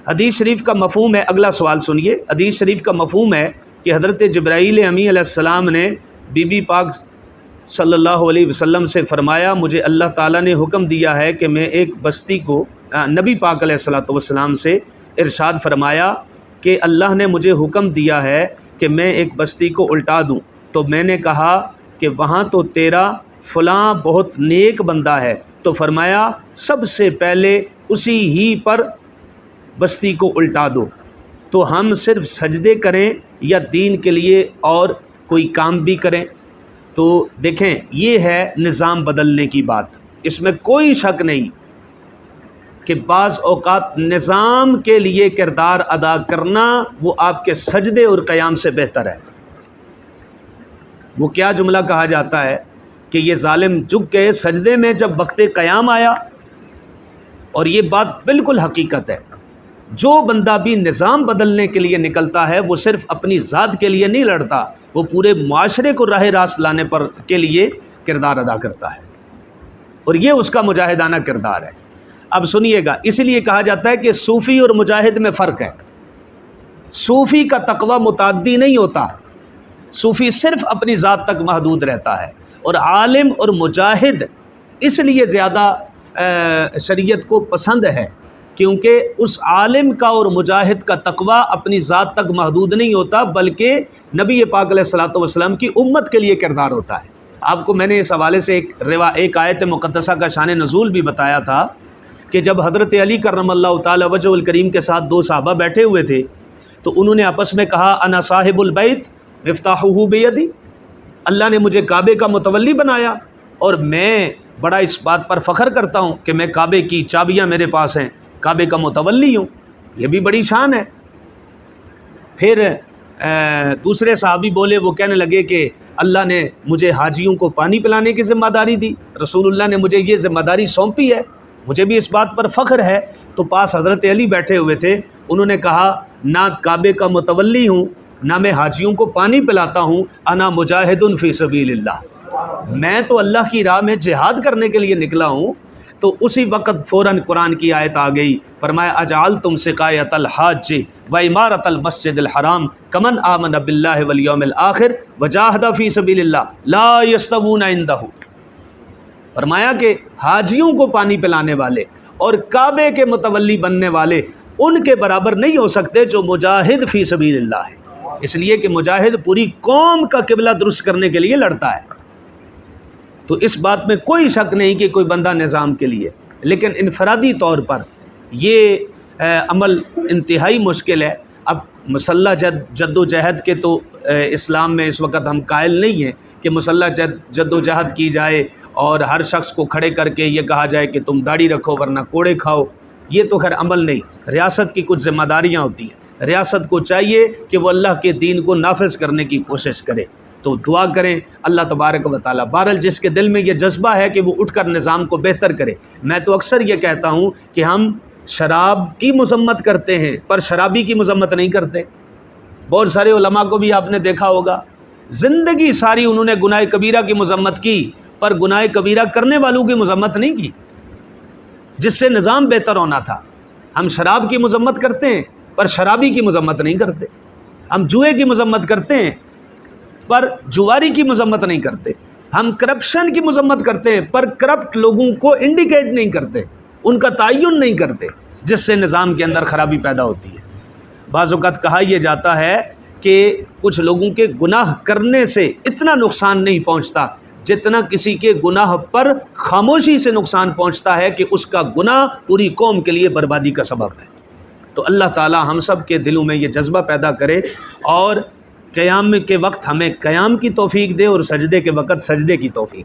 حدیث شریف کا مفہوم ہے، اگلا سوال سنیے، حدیث شریف کا مفہوم ہے کہ حضرت جبرائیل امی علیہ السلام نے بی بی پاک صلی اللہ علیہ وسلم سے فرمایا مجھے اللہ تعالیٰ نے حکم دیا ہے کہ میں ایک بستی کو، نبی پاک علیہ السلام سے ارشاد فرمایا کہ اللہ نے مجھے حکم دیا ہے کہ میں ایک بستی کو الٹا دوں، تو میں نے کہا کہ وہاں تو تیرا فلاں بہت نیک بندہ ہے، تو فرمایا سب سے پہلے اسی ہی پر بستی کو الٹا دو۔ تو ہم صرف سجدے کریں یا دین کے لیے اور کوئی کام بھی کریں؟ تو دیکھیں یہ ہے نظام بدلنے کی بات، اس میں کوئی شک نہیں کہ بعض اوقات نظام کے لیے کردار ادا کرنا وہ آپ کے سجدے اور قیام سے بہتر ہے۔ وہ کیا جملہ کہا جاتا ہے کہ یہ ظالم جھک گئے سجدے میں جب وقت قیام آیا، اور یہ بات بالکل حقیقت ہے۔ جو بندہ بھی نظام بدلنے کے لیے نکلتا ہے وہ صرف اپنی ذات کے لیے نہیں لڑتا، وہ پورے معاشرے کو راہ راست لانے پر کے لیے کردار ادا کرتا ہے، اور یہ اس کا مجاہدانہ کردار ہے۔ اب سنیے گا، اس لیے کہا جاتا ہے کہ صوفی اور مجاہد میں فرق ہے۔ صوفی کا تقوی متعدی نہیں ہوتا، صوفی صرف اپنی ذات تک محدود رہتا ہے، اور عالم اور مجاہد اس لیے زیادہ شریعت کو پسند ہے کیونکہ اس عالم کا اور مجاہد کا تقوی اپنی ذات تک محدود نہیں ہوتا، بلکہ نبی پاک علیہ الصلوۃ والسلام کی امت کے لیے کردار ہوتا ہے۔ آپ کو میں نے اس حوالے سے ایک آیت مقدسہ کا شان نزول بھی بتایا تھا کہ جب حضرت علی کرم اللہ تعالی وجہ الکریم کے ساتھ دو صحابہ بیٹھے ہوئے تھے تو انہوں نے آپس میں کہا انا صاحب البیت مفتاحہ بیدی، اللہ نے مجھے کعبے کا متولی بنایا اور میں بڑا اس بات پر فخر کرتا ہوں کہ میں کعبے کی چابیاں میرے پاس ہیں، کعبے کا متولی ہوں، یہ بھی بڑی شان ہے۔ پھر دوسرے صحابی بولے، وہ کہنے لگے کہ اللہ نے مجھے حاجیوں کو پانی پلانے کی ذمہ داری دی، رسول اللہ نے مجھے یہ ذمہ داری سونپی ہے، مجھے بھی اس بات پر فخر ہے۔ تو پاس حضرت علی بیٹھے ہوئے تھے، انہوں نے کہا نہ کعبے کا متولی ہوں نہ میں حاجیوں کو پانی پلاتا ہوں، انا مجاہد فی سبیل اللہ، میں تو اللہ کی راہ میں جہاد کرنے کے لیے نکلا ہوں۔ تو اسی وقت فوراً قرآن کی آیت آ گئی، فرمایا اجعلتم سقایۃ الحاج و عمارۃ المسجد الحرام کمن آمن باللہ والیوم الآخر وجاہد فی سبیل اللہ لا یستوون عندہ، فرمایا کہ حاجیوں کو پانی پلانے والے اور کعبے کے متولی بننے والے ان کے برابر نہیں ہو سکتے جو مجاہد فی سبیل اللہ ہے، اس لیے کہ مجاہد پوری قوم کا قبلہ درست کرنے کے لیے لڑتا ہے۔ تو اس بات میں کوئی شک نہیں کہ کوئی بندہ نظام کے لیے، لیکن انفرادی طور پر یہ عمل انتہائی مشکل ہے۔ اب مسلح جد و جہد کے تو اسلام میں اس وقت ہم قائل نہیں ہیں کہ مسلح جد و جہد کی جائے اور ہر شخص کو کھڑے کر کے یہ کہا جائے کہ تم داڑھی رکھو ورنہ کوڑے کھاؤ، یہ تو خیر عمل نہیں۔ ریاست کی کچھ ذمہ داریاں ہوتی ہیں، ریاست کو چاہیے کہ وہ اللہ کے دین کو نافذ کرنے کی کوشش کرے، تو دعا کریں اللہ تبارک و تعالیٰ، بہرحال جس کے دل میں یہ جذبہ ہے کہ وہ اٹھ کر نظام کو بہتر کرے۔ میں تو اکثر یہ کہتا ہوں کہ ہم شراب کی مذمت کرتے ہیں پر شرابی کی مذمت نہیں کرتے۔ بہت سارے علماء کو بھی آپ نے دیکھا ہوگا، زندگی ساری انہوں نے گناہ کبیرہ کی مذمت کی پر گناہ کبیرہ کرنے والوں کی مذمت نہیں کی جس سے نظام بہتر ہونا تھا۔ ہم شراب کی مذمت کرتے ہیں پر شرابی کی مذمت نہیں کرتے، ہم جوئے کی مذمت کرتے ہیں پر جواری کی مذمت نہیں کرتے، ہم کرپشن کی مذمت کرتے ہیں پر کرپٹ لوگوں کو انڈیکیٹ نہیں کرتے، ان کا تعین نہیں کرتے، جس سے نظام کے اندر خرابی پیدا ہوتی ہے۔ بعض اوقات کہا یہ جاتا ہے کہ کچھ لوگوں کے گناہ کرنے سے اتنا نقصان نہیں پہنچتا جتنا کسی کے گناہ پر خاموشی سے نقصان پہنچتا ہے کہ اس کا گناہ پوری قوم کے لیے بربادی کا سبب ہے۔ تو اللہ تعالی ہم سب کے دلوں میں یہ جذبہ پیدا کرے اور قیام کے وقت ہمیں قیام کی توفیق دے اور سجدے کے وقت سجدے کی توفیق۔